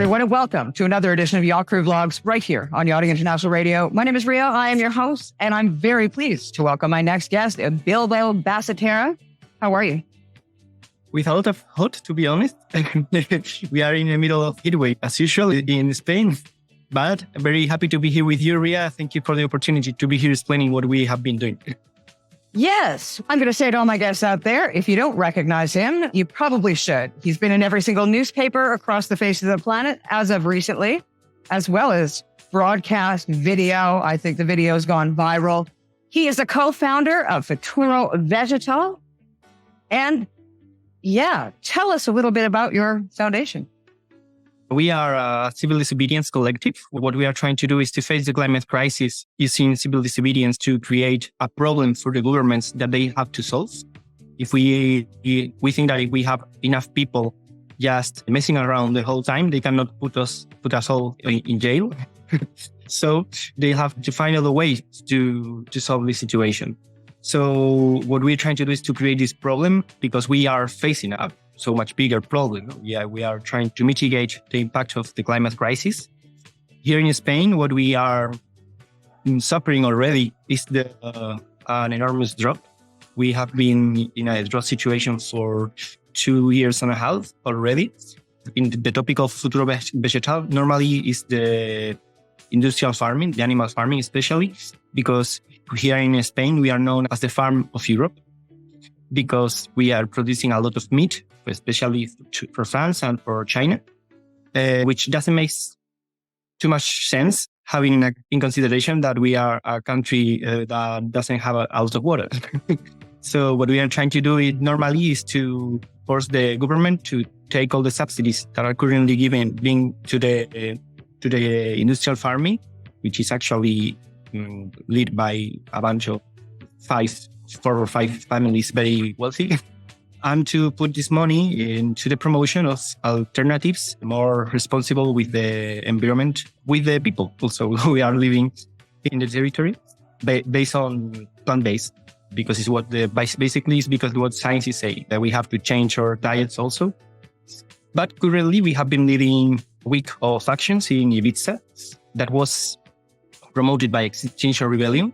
everyone, and welcome to another edition of Yacht Crew Vlogs right here on Yachting International Radio. My name is Ria. I am your host, and I'm very pleased to welcome my next guest, Bilbo Bassaterra. How are you? With a lot of hot, to be honest. We are in the middle of heatwave, as usual, in Spain. But I'm very happy to be here with you, Ria. Thank you for the opportunity to be here explaining what we have been doing. Yes, I'm going to say to all my guests out there, if you don't recognize him, you probably should. He's been in every single newspaper across the face of the planet as of recently, as well as broadcast video. I think the video has gone viral. He is a co-founder of Futura Vegetal. And yeah, tell us a little bit about your foundation. We are a civil disobedience collective. What we are trying to do is to face the climate crisis using civil disobedience to create a problem for the governments that they have to solve. If we think that if we have enough people just messing around the whole time, they cannot put us all in jail. So they have to find other ways to solve this situation. So what we're trying to do is to create this problem because we are facing a so much bigger problem. Yeah, we are trying to mitigate the impact of the climate crisis. Here in Spain, what we are suffering already is an enormous drought. We have been in a drought situation for 2.5 years already. In the topic of Futura Vegetal, normally is the industrial farming, the animal farming especially, because here in Spain, we are known as the farm of Europe because we are producing a lot of meat, especially for France and for China, which doesn't make too much sense, having in consideration that we are a country that doesn't have a lot of water. So what we are trying to do normally is to force the government to take all the subsidies that are currently being to the industrial farming, which is actually led by a bunch of 4 or 5 families very wealthy, and to put this money into the promotion of alternatives more responsible with the environment, with the people also who are living in the territory, based on plant-based, because it's what basically is because what scientists say, that we have to change our diets also. But currently we have been leading a week of actions in Ibiza that was promoted by Extinction Rebellion.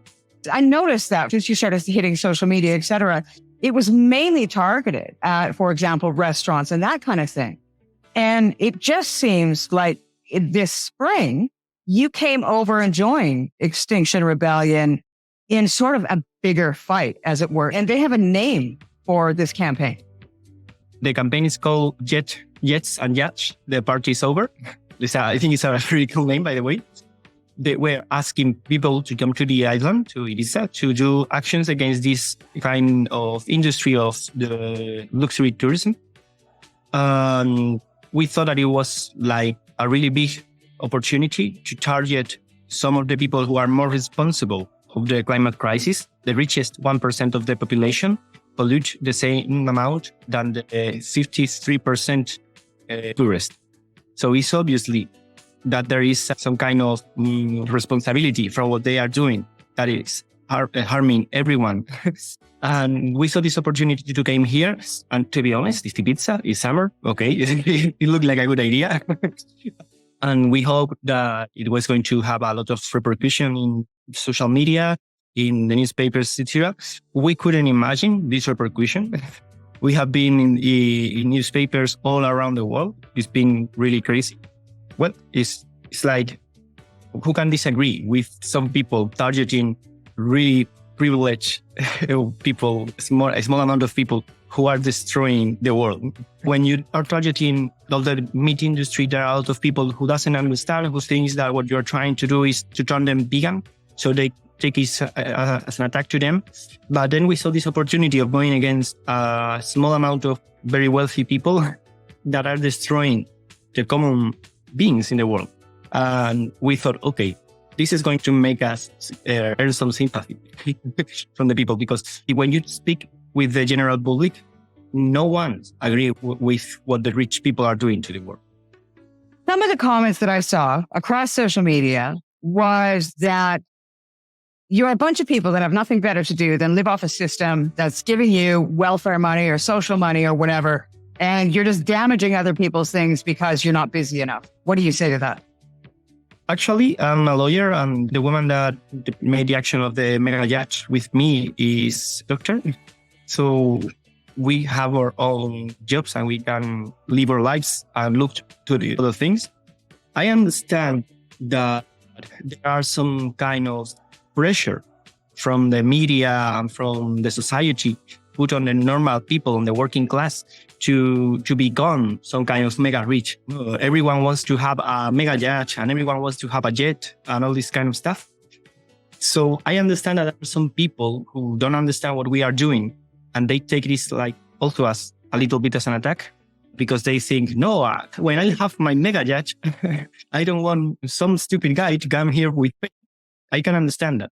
I noticed that since you started hitting social media, et cetera, it was mainly targeted at, for example, restaurants and that kind of thing. And it just seems like this spring, you came over and joined Extinction Rebellion in sort of a bigger fight, as it were. And they have a name for this campaign. The campaign is called Yachts and Yachts. The party is over. I think it's a very cool name, by the way. They were asking people to come to the island, to Ibiza, to do actions against this kind of industry of the luxury tourism. We thought that it was like a really big opportunity to target some of the people who are more responsible of the climate crisis. The richest 1% of the population pollute the same amount than the 53% tourists. So it's obviously that there is some kind of responsibility for what they are doing that is harming everyone. And we saw this opportunity to come here. And to be honest, it's Ibiza, it's summer. Okay, it looked like a good idea. And we hope that it was going to have a lot of repercussion in social media, in the newspapers, etc. We couldn't imagine this repercussion. We have been in newspapers all around the world. It's been really crazy. Well, it's like, who can disagree with some people targeting really privileged people, a small amount of people who are destroying the world? When you are targeting all the meat industry, there are a lot of people who doesn't understand, who thinks that what you're trying to do is to turn them vegan. So they take it as an attack to them. But then we saw this opportunity of going against a small amount of very wealthy people that are destroying the common beings in the world. And we thought, okay, this is going to make us earn some sympathy from the people, because when you speak with the general public, no one agrees with what the rich people are doing to the world. Some of the comments that I saw across social media was that you're a bunch of people that have nothing better to do than live off a system that's giving you welfare money or social money or whatever, and you're just damaging other people's things because you're not busy enough. What do you say to that? Actually, I'm a lawyer, and the woman that made the action of the mega yacht with me is a doctor. So we have our own jobs and we can live our lives and look to the other things. I understand that there are some kind of pressure from the media and from the society put on the normal people in the working class to become some kind of mega rich. Everyone wants to have a mega yacht and everyone wants to have a jet and all this kind of stuff. So I understand that there are some people who don't understand what we are doing and they take this like also as a little bit as an attack because they think, no, when I have my mega yacht, I don't want some stupid guy to come here with me. I can understand that.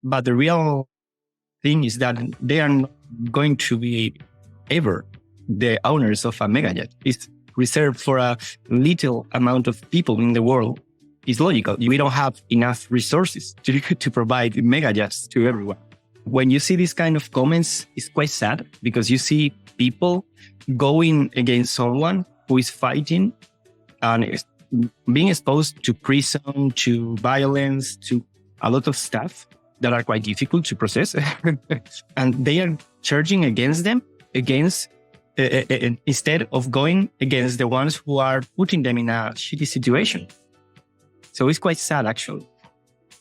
But the real thing is that they are not going to be ever the owners of a mega yacht. It's reserved for a little amount of people in the world. It's logical. We don't have enough resources to provide mega yachts to everyone. When you see these kind of comments, it's quite sad because you see people going against someone who is fighting and being exposed to prison, to violence, to a lot of stuff that are quite difficult to process. And they are charging against them, instead of going against the ones who are putting them in a shitty situation. So it's quite sad, actually.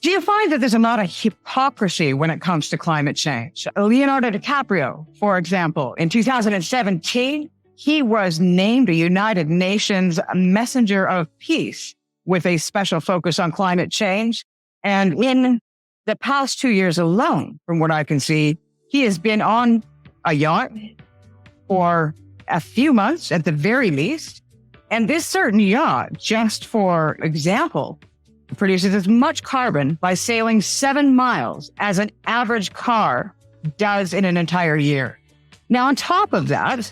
Do you find that there's a lot of hypocrisy when it comes to climate change? Leonardo DiCaprio, for example, in 2017, he was named a United Nations Messenger of Peace with a special focus on climate change. And in the past 2 years alone, from what I can see, he has been on a yacht for a few months at the very least. And this certain yacht, just for example, produces as much carbon by sailing 7 miles as an average car does in an entire year. Now, on top of that,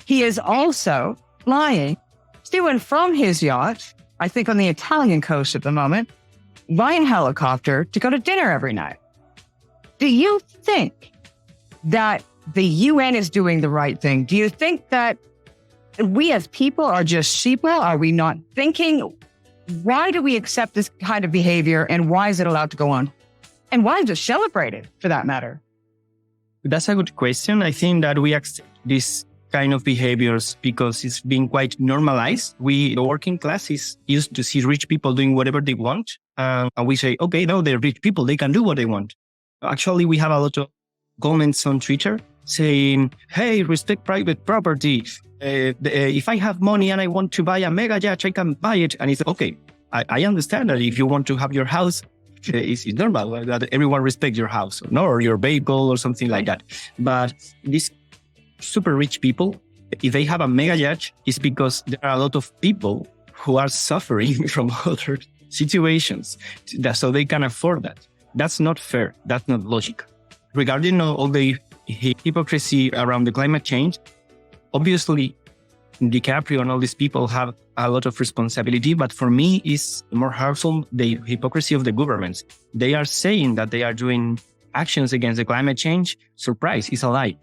he is also flying to and from his yacht, I think on the Italian coast at the moment, by a helicopter to go to dinner every night. Do you think that the UN is doing the right thing? Do you think that we as people are just sheeple? Are we not thinking? Why do we accept this kind of behavior and why is it allowed to go on? And why is it celebrated for that matter? That's a good question. I think that we accept this kind of behaviors because it's been quite normalized. The working class is used to see rich people doing whatever they want. And we say, okay, no, they're rich people. They can do what they want. Actually, we have a lot of comments on Twitter saying, hey, respect private property. If I have money and I want to buy a mega yacht, I can buy it. And it's okay. I understand that if you want to have your house, it's normal that everyone respects your house or your vehicle or something like that. But these super rich people, if they have a mega yacht, it's because there are a lot of people who are suffering from other situations, so they can afford that. That's not fair. That's not logic. Regarding all the hypocrisy around the climate change, obviously, DiCaprio and all these people have a lot of responsibility, but for me, it's more harmful the hypocrisy of the governments. They are saying that they are doing actions against the climate change. Surprise, it's a lie.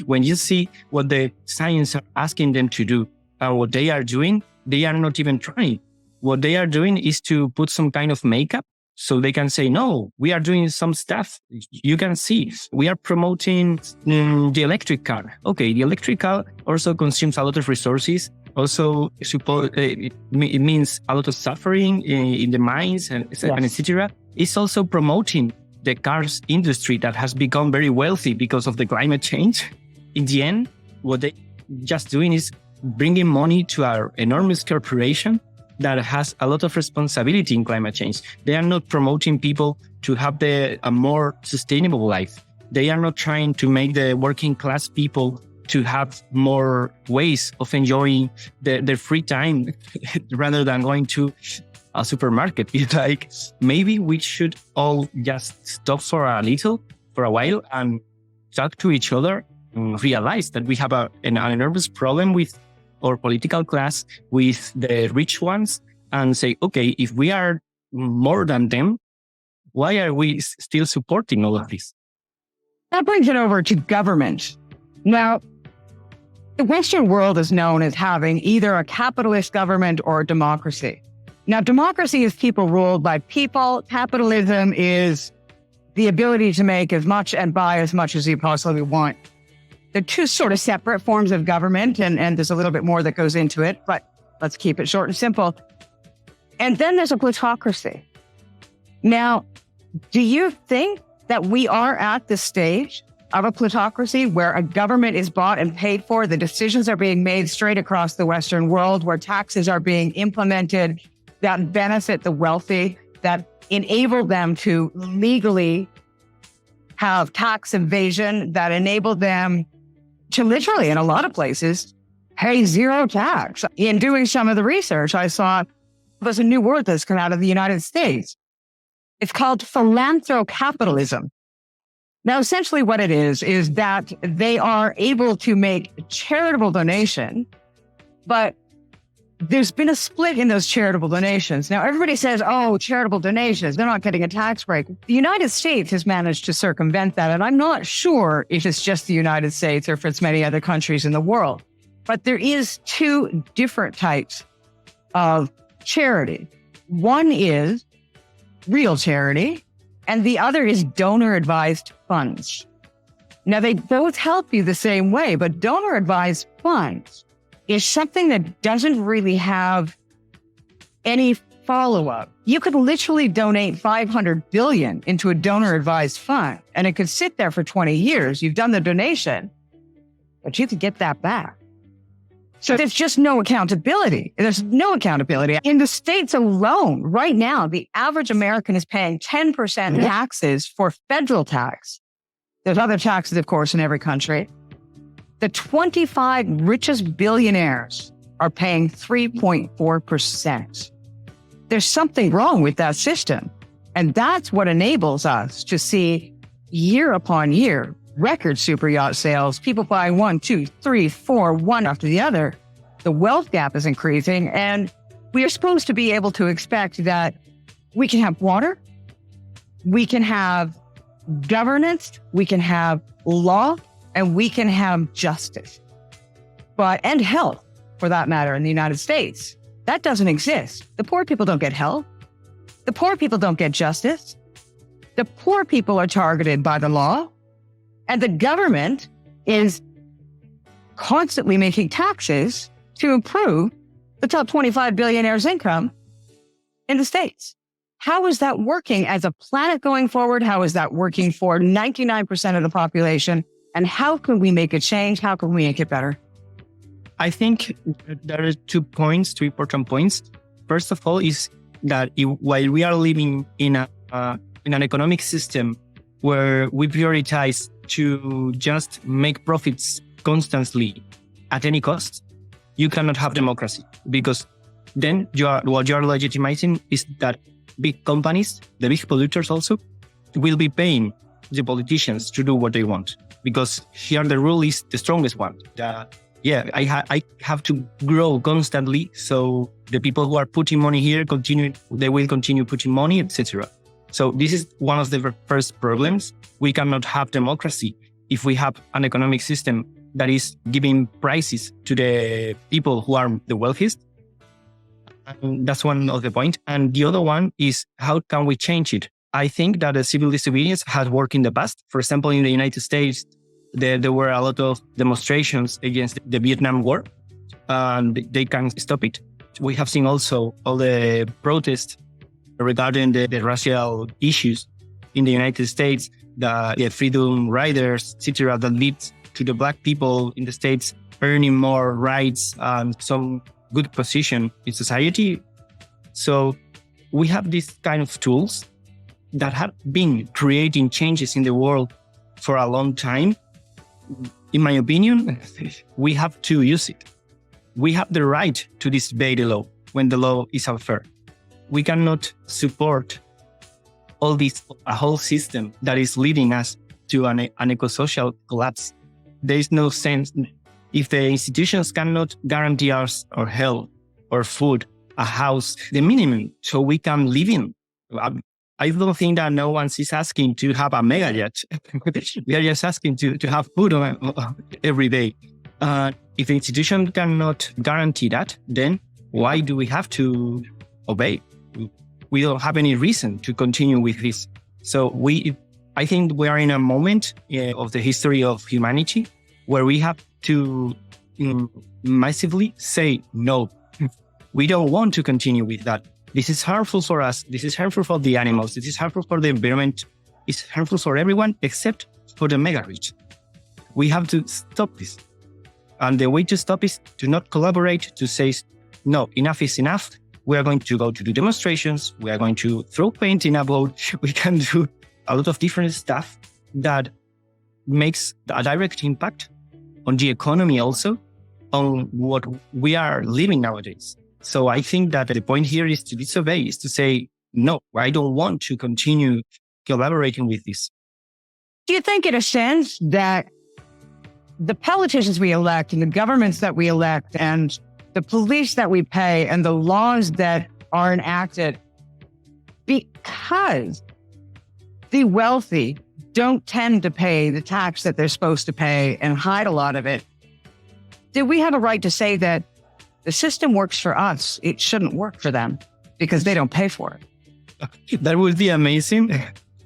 When you see what the science are asking them to do and what they are doing, they are not even trying. What they are doing is to put some kind of makeup so they can say, no, we are doing some stuff. You can see we are promoting the electric car. Okay, the electric car also consumes a lot of resources. Also, it means a lot of suffering in the mines and etc. It's also promoting the cars industry that has become very wealthy because of the climate change. In the end, what they just doing is bringing money to our enormous corporation that has a lot of responsibility in climate change. They are not promoting people to have a more sustainable life. They are not trying to make the working class people to have more ways of enjoying their free time rather than going to a supermarket. It's like, maybe we should all just stop for a while and talk to each other and realize that we have an enormous problem with our political class, with the rich ones, and say, okay, if we are more than them, why are we still supporting all of this? That brings it over to government. Now, The Western world is known as having either a capitalist government or a democracy. Now, democracy is people ruled by people. Capitalism is the ability to make as much and buy as much as you possibly want. They're two sort of separate forms of government, and there's a little bit more that goes into it, but let's keep it short and simple. And then there's a plutocracy. Now, do you think that we are at the stage of a plutocracy where a government is bought and paid for, the decisions are being made straight across the Western world, where taxes are being implemented that benefit the wealthy, that enable them to legally have tax evasion, that enable them to literally, in a lot of places, pay zero tax? In doing some of the research, I saw there's a new word that's come out of the United States. It's called philanthrocapitalism. Now, essentially what it is that they are able to make charitable donation, but there's been a split in those charitable donations. Now, everybody says, oh, charitable donations, they're not getting a tax break. The United States has managed to circumvent that, and I'm not sure if it's just the United States or if it's many other countries in the world. But there is two different types of charity. One is real charity, and the other is donor-advised funds. Now, they both help you the same way, but donor-advised funds is something that doesn't really have any follow-up. You could literally donate $500 billion into a donor-advised fund, and it could sit there for 20 years. You've done the donation, but you could get that back. So there's just no accountability. There's no accountability. In the States alone, right now, the average American is paying 10% taxes for federal tax. There's other taxes, of course, in every country. The 25 richest billionaires are paying 3.4%. There's something wrong with that system. And that's what enables us to see year upon year record super yacht sales, people buying 1, 2, 3, 4, one after the other. The wealth gap is increasing, and we are supposed to be able to expect that we can have water, we can have governance, we can have law, and we can have justice, and health, for that matter, in the United States. That doesn't exist. The poor people don't get health. The poor people don't get justice. The poor people are targeted by the law. And the government is constantly making taxes to improve the top 25 billionaires' income in the States. How is that working as a planet going forward? How is that working for 99% of the population? And how can we make a change? How can we make it better? I think there are 2 important points. First of all, is that while we are living in an economic system where we prioritize to just make profits constantly at any cost, you cannot have democracy, because then what you are legitimizing is that big companies, the big polluters also, will be paying the politicians to do what they want, because here the rule is the strongest one. I have to grow constantly, so the people who are putting money here they will continue putting money, etc. So this is one of the first problems. We cannot have democracy if we have an economic system that is giving prices to the people who are the wealthiest. And that's one of the points. And the other one is, how can we change it? I think that a civil disobedience has worked in the past. For example, in the United States, there were a lot of demonstrations against the Vietnam War, and they can't stop it. We have seen also all the protests regarding the racial issues in the United States, the freedom riders, etc., that leads to the Black people in the States earning more rights and some good position in society. So we have these kind of tools that have been creating changes in the world for a long time. In my opinion, we have to use it. We have the right to disobey the law when the law is unfair. We cannot support a whole system that is leading us to an eco-social collapse. There is no sense if the institutions cannot guarantee us our health, or food, a house, the minimum, so we can live in. I don't think that no one is asking to have a mega yacht. We are just asking to have food every day. If the institution cannot guarantee that, then why do we have to obey? We don't have any reason to continue with this. So I think we are in a moment of the history of humanity where we have to massively say, no, we don't want to continue with that. This is harmful for us. This is harmful for the animals. This is harmful for the environment. It's harmful for everyone except for the mega rich. We have to stop this. And the way to stop is to not collaborate, to say, no, enough is enough. We are going to go to do demonstrations. We are going to throw paint in a boat. We can do a lot of different stuff that makes a direct impact on the economy also, on what we are living nowadays. So I think that the point here is to disobey, is to say, no, I don't want to continue collaborating with this. Do you think in a sense that the politicians we elect and the governments that we elect and the police that we pay and the laws that are enacted, because the wealthy don't tend to pay the tax that they're supposed to pay and hide a lot of it, do we have a right to say that the system works for us, it shouldn't work for them because they don't pay for it? That would be amazing.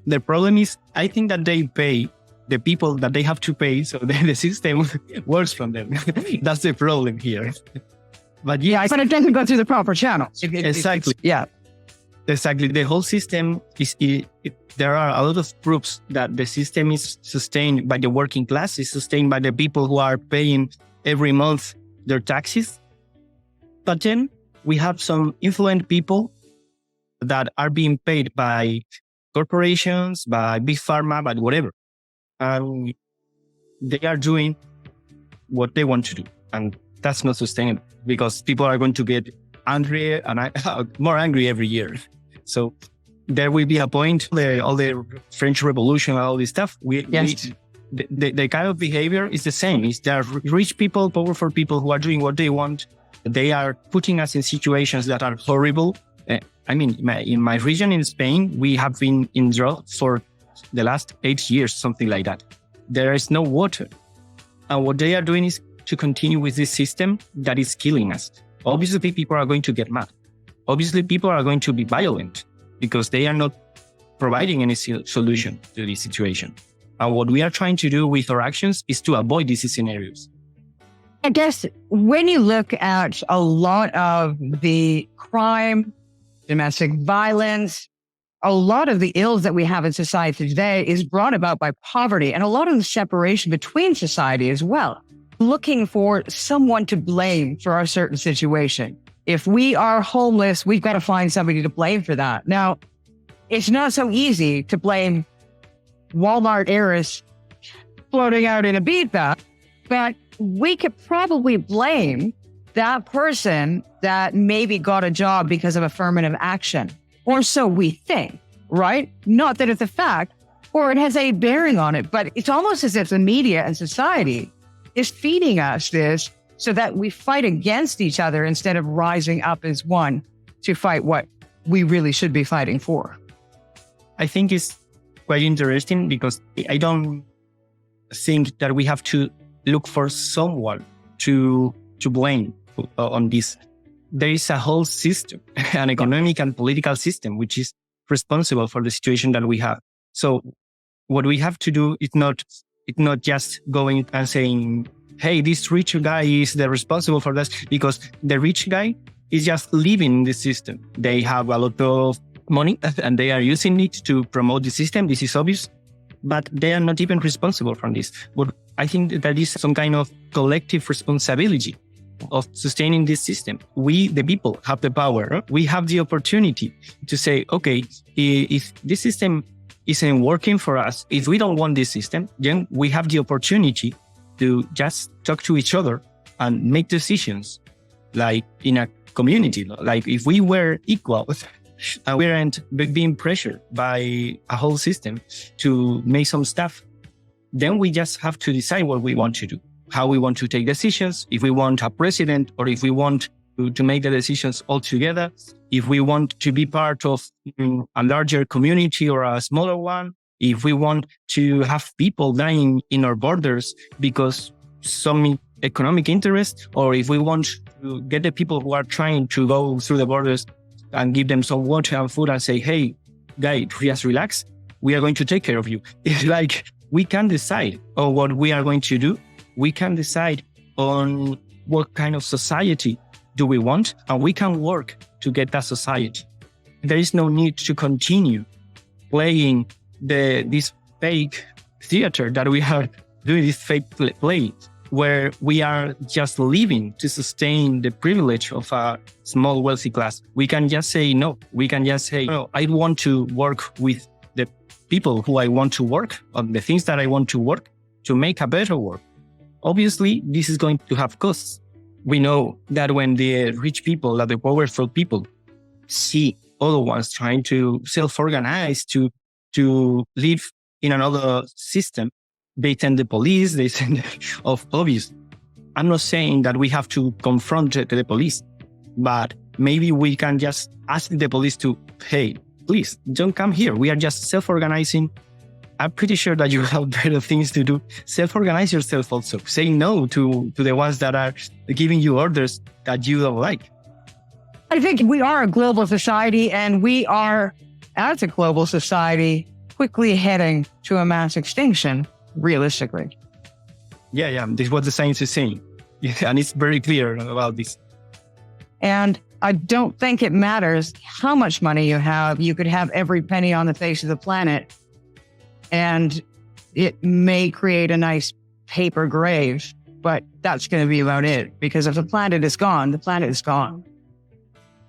The problem is, I think that they pay the people that they have to pay, so the system works from them. That's the problem here. But yeah, but it doesn't go through the proper channels. Exactly. Yeah. Exactly. The whole system there are a lot of proofs that the system is sustained by the working class, is sustained by the people who are paying every month their taxes. But then we have some influent people that are being paid by corporations, by big pharma, by whatever. And they are doing what they want to do. And that's not sustainable because people are going to get angry and more angry every year. So there will be a point, all the French Revolution, all this stuff, the kind of behavior is the same. There are rich people, powerful people who are doing what they want. They are putting us in situations that are horrible. In my region in Spain, we have been in drought for the last 8 years, something like that. There is no water. And what they are doing is to continue with this system that is killing us. Obviously, people are going to get mad. Obviously, people are going to be violent because they are not providing any solution to this situation. And what we are trying to do with our actions is to avoid these scenarios. I guess when you look at a lot of the crime, domestic violence, a lot of the ills that we have in society today is brought about by poverty and a lot of the separation between society as well. Looking for someone to blame for a certain situation. If we are homeless, we've got to find somebody to blame for that. Now, it's not so easy to blame Walmart heiress floating out in Ibiza, but we could probably blame that person that maybe got a job because of affirmative action. Or so we think, right? Not that it's a fact, or it has a bearing on it, but it's almost as if the media and society is feeding us this so that we fight against each other instead of rising up as one to fight what we really should be fighting for. I think it's quite interesting because I don't think that we have to look for someone to blame on this. There is a whole system, an economic and political system, which is responsible for the situation that we have. So what we have to do is not just going and saying, hey, this rich guy is the responsible for this, because the rich guy is just living in the system. They have a lot of money and they are using it to promote the system. This is obvious, but they are not even responsible for this. But I think that is some kind of collective responsibility of sustaining this system. We, the people, have the power. We have the opportunity to say, okay, if this system isn't working for us, if we don't want this system, then we have the opportunity to just talk to each other and make decisions like in a community. Like if we were equal and we weren't being pressured by a whole system to make some stuff, then we just have to decide what we want to do, how we want to take decisions, if we want a president or if we want to make the decisions all together, if we want to be part of a larger community or a smaller one, if we want to have people dying in our borders because some economic interest, or if we want to get the people who are trying to go through the borders and give them some water and food and say, hey, guy, just relax. We are going to take care of you. It's like we can decide on what we are going to do. We can decide on what kind of society do we want, and we can work to get that society. There is no need to continue playing this fake theater that we are doing, this fake play, where we are just living to sustain the privilege of a small wealthy class. We can just say no. We can just say, no, I want to work with the people who I want to work on, the things that I want to work to make a better world. Obviously, this is going to have costs. We know that when the rich people, that the powerful people see other ones trying to self-organize, to live in another system, they send the police, they send obvious. I'm not saying that we have to confront the police, but maybe we can just ask the police to, hey, please don't come here. We are just self-organizing. I'm pretty sure that you have better things to do. Self-organize yourself also. Say no to the ones that are giving you orders that you don't like. I think we are a global society, and we are, as a global society, quickly heading to a mass extinction, realistically. Yeah. This is what the science is saying. And it's very clear about this. And I don't think it matters how much money you have. You could have every penny on the face of the planet, and it may create a nice paper grave, but that's going to be about it. Because if the planet is gone, the planet is gone.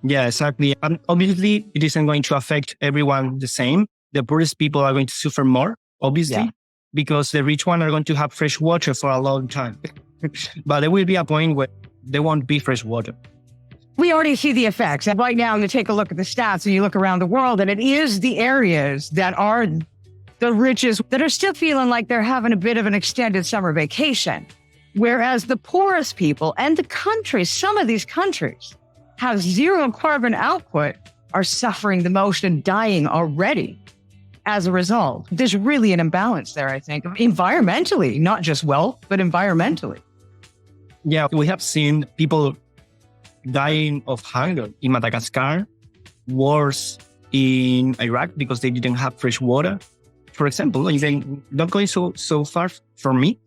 Yeah, exactly. And obviously, it isn't going to affect everyone the same. The poorest people are going to suffer more, obviously, because the rich ones are going to have fresh water for a long time. But there will be a point where there won't be fresh water. We already see the effects. And right now, you take a look at the stats and you look around the world, and it is the areas that are the richest that are still feeling like they're having a bit of an extended summer vacation. Whereas the poorest people and the countries, some of these countries have zero carbon output, are suffering the most and dying already as a result. There's really an imbalance there, I think, environmentally, not just wealth, but environmentally. Yeah, we have seen people dying of hunger in Madagascar, wars in Iraq because they didn't have fresh water. For example, even not going so far from me,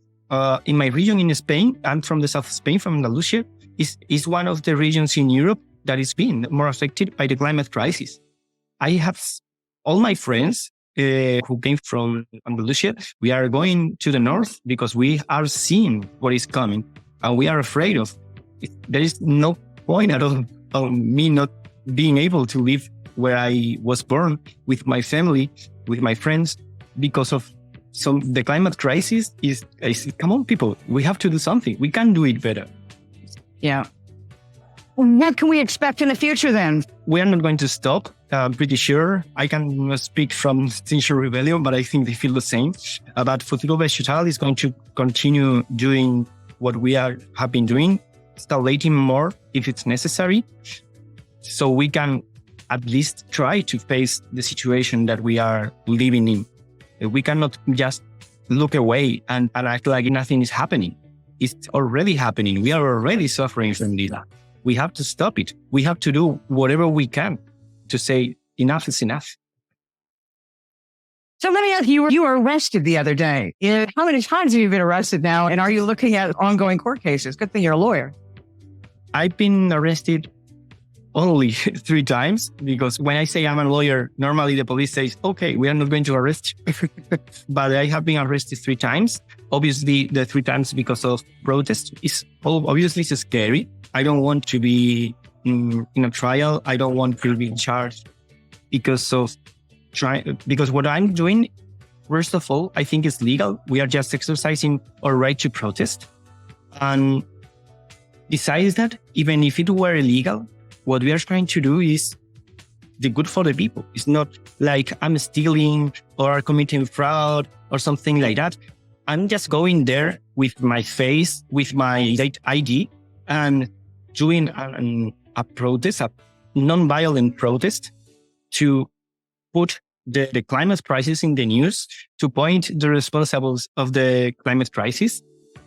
in my region in Spain, I'm from the south of Spain, from Andalusia, is one of the regions in Europe that is being more affected by the climate crisis. I have all my friends who came from Andalusia. We are going to the north because we are seeing what is coming, and we are afraid of it. There is no point at all on me not being able to live where I was born with my family, with my friends, because of the climate crisis is come on, people, we have to do something. We can do it better. Yeah. What can we expect in the future then? We are not going to stop. I'm pretty sure. I can speak from Extinction Rebellion, but I think they feel the same. But Futura Vegetal is going to continue doing what we have been doing, installating more if it's necessary, so we can at least try to face the situation that we are living in. We cannot just look away and act like nothing is happening. It's already happening. We are already suffering from this. We have to stop it. We have to do whatever we can to say enough is enough. So let me ask you, you were arrested the other day. How many times have you been arrested now? And are you looking at ongoing court cases? Good thing you're a lawyer. I've been arrested only 3 times, because when I say I'm a lawyer, normally the police says, okay, we are not going to arrest you. But I have been arrested 3 times. Obviously, the 3 times because of protest. Obviously, it's scary. I don't want to be in a trial. I don't want to be charged because what I'm doing, first of all, I think it's legal. We are just exercising our right to protest. And besides that, even if it were illegal, what we are trying to do is the good for the people. It's not like I'm stealing or committing fraud or something like that. I'm just going there with my face, with my ID, and doing a protest, a non-violent protest, to put the climate crisis in the news, to point the responsibles of the climate crisis,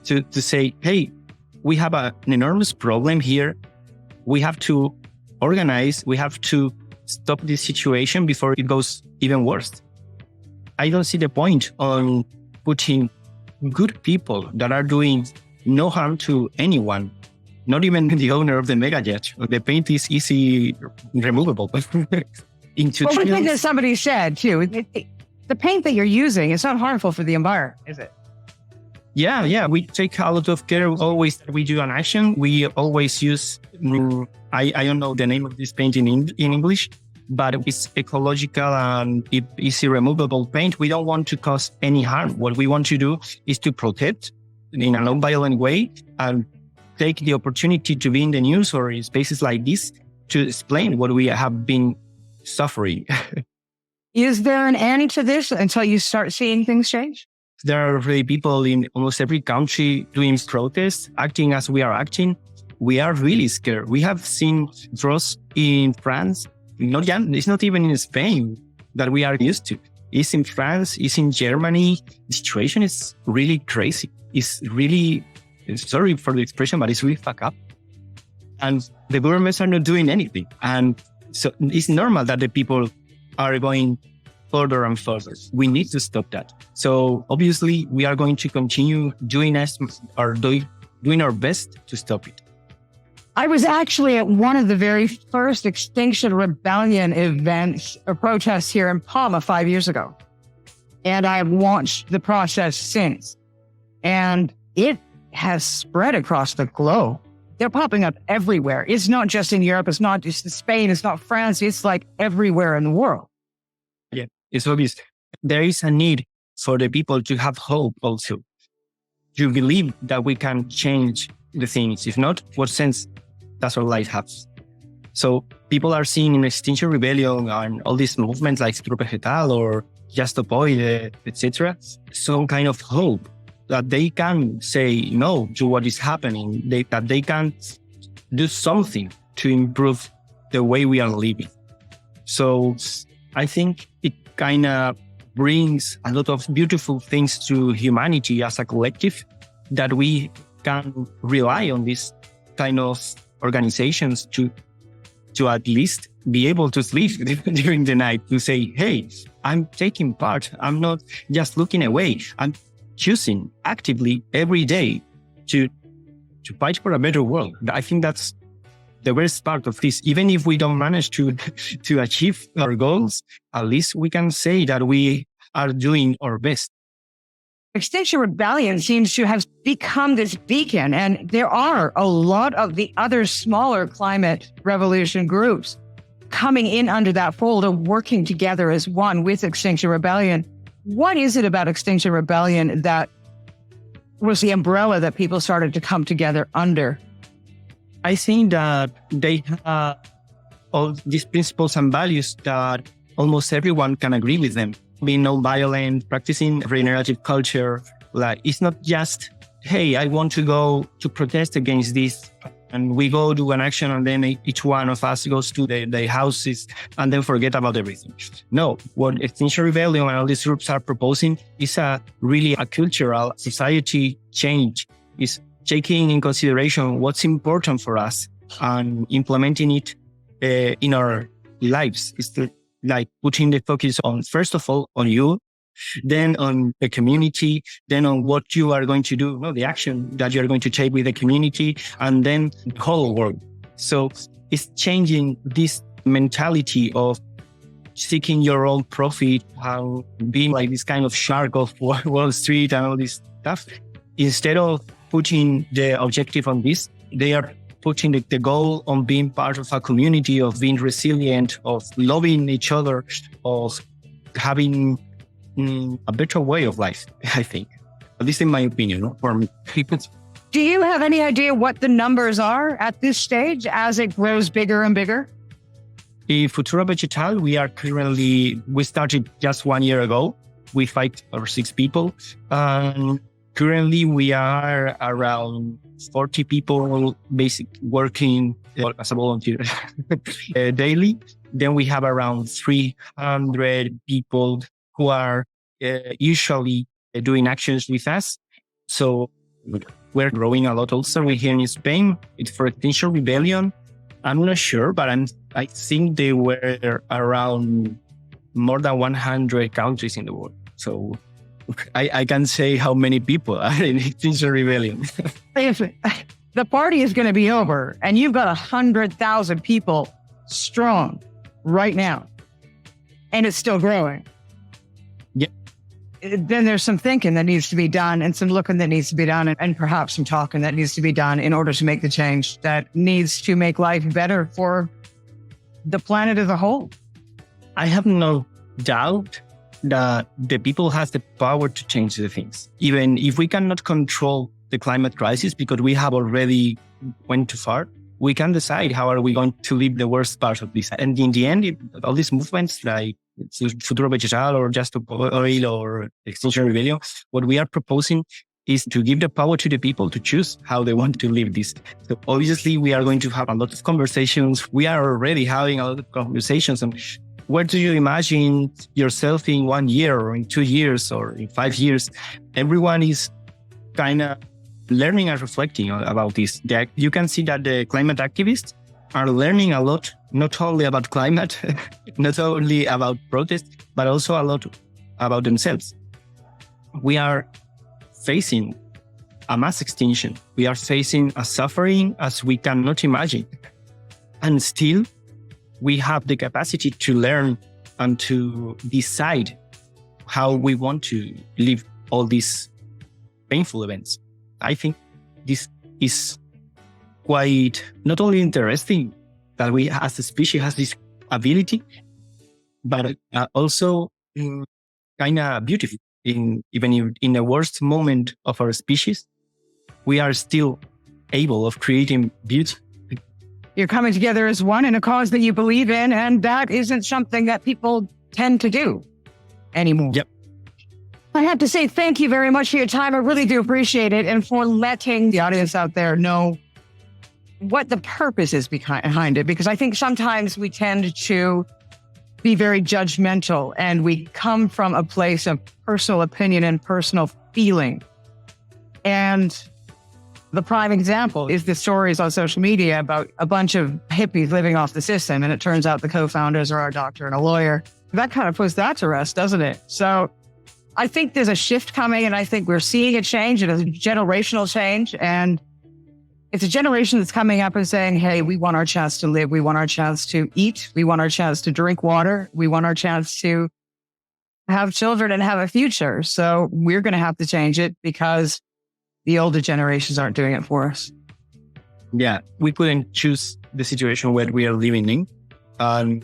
to say, hey, we have an enormous problem here. We have to organize, we have to stop this situation before it goes even worse. I don't see the point on putting good people that are doing no harm to anyone, not even the owner of the mega yacht. The paint is easy removable. Into one thing that somebody said too, the paint that you're using is not harmful for the environment, is it? Yeah. We take a lot of care. Always we do an action. We always use, I don't know the name of this paint in English, but it's ecological and easy removable paint. We don't want to cause any harm. What we want to do is to protect in a non-violent way and take the opportunity to be in the news or in spaces like this to explain what we have been suffering. Is there an end to this until you start seeing things change? There are really people in almost every country doing protests, acting as we are acting. We are really scared. We have seen draws in France. It's not even in Spain that we are used to. It's in France, it's in Germany. The situation is really crazy. It's really, sorry for the expression, but it's really fucked up. And the governments are not doing anything. And so it's normal that the people are going further and further. We need to stop that. So obviously we are going to continue doing our best to stop it. I was actually at one of the very first Extinction Rebellion events or protests here in Palma 5 years ago. And I've watched the process since. And it has spread across the globe. They're popping up everywhere. It's not just in Europe. It's not just in Spain. It's not France. It's like everywhere in the world. Yeah, it's obvious. There is a need for the people to have hope also. To believe that we can change the things. If not, what sense does our life have? So people are seeing in Extinction Rebellion and all these movements like Futura Vegetal or Just Stop Oil, etc., some kind of hope that they can say no to what is happening, that they can do something to improve the way we are living. So I think it kind of brings a lot of beautiful things to humanity as a collective, that we can rely on these kind of organizations to at least be able to sleep during the night, to say, hey, I'm taking part. I'm not just looking away. I'm choosing actively every day to fight for a better world. I think that's the best part of this. Even if we don't manage to achieve our goals, at least we can say that we are doing our best. Extinction Rebellion seems to have become this beacon, and there are a lot of the other smaller climate revolution groups coming in under that fold and working together as one with Extinction Rebellion. What is it about Extinction Rebellion that was the umbrella that people started to come together under? I think that they have all these principles and values that almost everyone can agree with them. Being non-violent, practicing regenerative culture. Like, it's not just, hey, I want to go to protest against this, and we go do an action, and then each one of us goes to the houses and then forget about everything. No, what Extinction Rebellion and all these groups are proposing is really a cultural society change. Is taking in consideration what's important for us and implementing it in our lives. It's like putting the focus on, first of all, on you, then on the community, then on what you are going to do, the action that you're going to take with the community, and then the whole world. So it's changing this mentality of seeking your own profit, how being like this kind of shark of Wall Street and all this stuff. Instead of putting the objective on this, they are putting the goal on being part of a community, of being resilient, of loving each other, of having a better way of life, I think. At least in my opinion, for me. Do you have any idea what the numbers are at this stage as it grows bigger and bigger? In Futura Vegetal, we started just 1 year ago with 5 or 6 people. Currently, we are around 40 people working as a volunteer daily. Then we have around 300 people who are usually doing actions with us. So we're growing a lot also. We're here in Spain. It's for Extinction Rebellion. I'm not sure, but I think they were around more than 100 countries in the world. So I can say how many people are in Extinction Rebellion. If the party is going to be over and you've got 100,000 people strong right now, and it's still growing. Yeah. Then there's some thinking that needs to be done and some looking that needs to be done and perhaps some talking that needs to be done in order to make the change that needs to make life better for the planet as a whole. I have no doubt that the people has the power to change the things. Even if we cannot control the climate crisis because we have already went too far, we can decide how are we going to live the worst part of this. And in the end, all these movements like Futura Vegetal or Just Oil or Extinction Rebellion, what we are proposing is to give the power to the people to choose how they want to live this. So obviously, we are going to have a lot of conversations. We are already having a lot of conversations. And where do you imagine yourself in 1 year or in 2 years or in 5 years? Everyone is kind of learning and reflecting about this. You can see that the climate activists are learning a lot, not only about climate, not only about protest, but also a lot about themselves. We are facing a mass extinction. We are facing a suffering as we cannot imagine. And still, we have the capacity to learn and to decide how we want to live all these painful events. I think this is quite not only interesting that we as a species has this ability, but also kind of beautiful. Even in the worst moment of our species, we are still able of creating beauty. You're coming together as one in a cause that you believe in, and that isn't something that people tend to do anymore. Yep. I have to say thank you very much for your time. I really do appreciate it, and for letting the audience out there know what the purpose is behind it, because I think sometimes we tend to be very judgmental, and we come from a place of personal opinion and personal feeling. And the prime example is the stories on social media about a bunch of hippies living off the system, and it turns out the co-founders are a doctor and a lawyer. That kind of puts that to rest, doesn't it? So I think there's a shift coming, and I think we're seeing a change. It is a generational change, and it's a generation that's coming up and saying, hey, we want our chance to live. We want our chance to eat. We want our chance to drink water. We want our chance to have children and have a future. So we're going to have to change it because the older generations aren't doing it for us. Yeah, we couldn't choose the situation where we are living in. And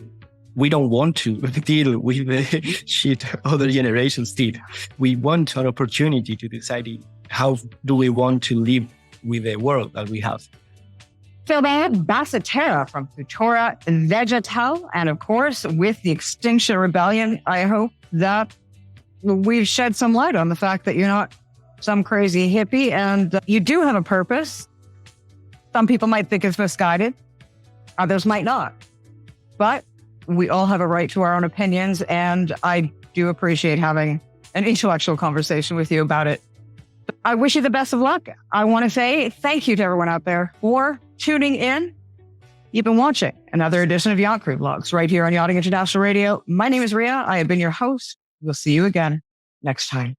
we don't want to deal with the shit other generations did. We want an opportunity to decide how do we want to live with the world that we have. Bilbo Bassaterra from Futura Vegetal. And of course, with the Extinction Rebellion, I hope that we've shed some light on the fact that you're not some crazy hippie and you do have a purpose. Some people might think it's misguided. Others might not. But we all have a right to our own opinions, and I do appreciate having an intellectual conversation with you about it. I wish you the best of luck. I want to say thank you to everyone out there for tuning in. You've been watching another edition of Yacht Crew Vlogs right here on Yachting International Radio. My name is Ria. I have been your host. We'll see you again next time.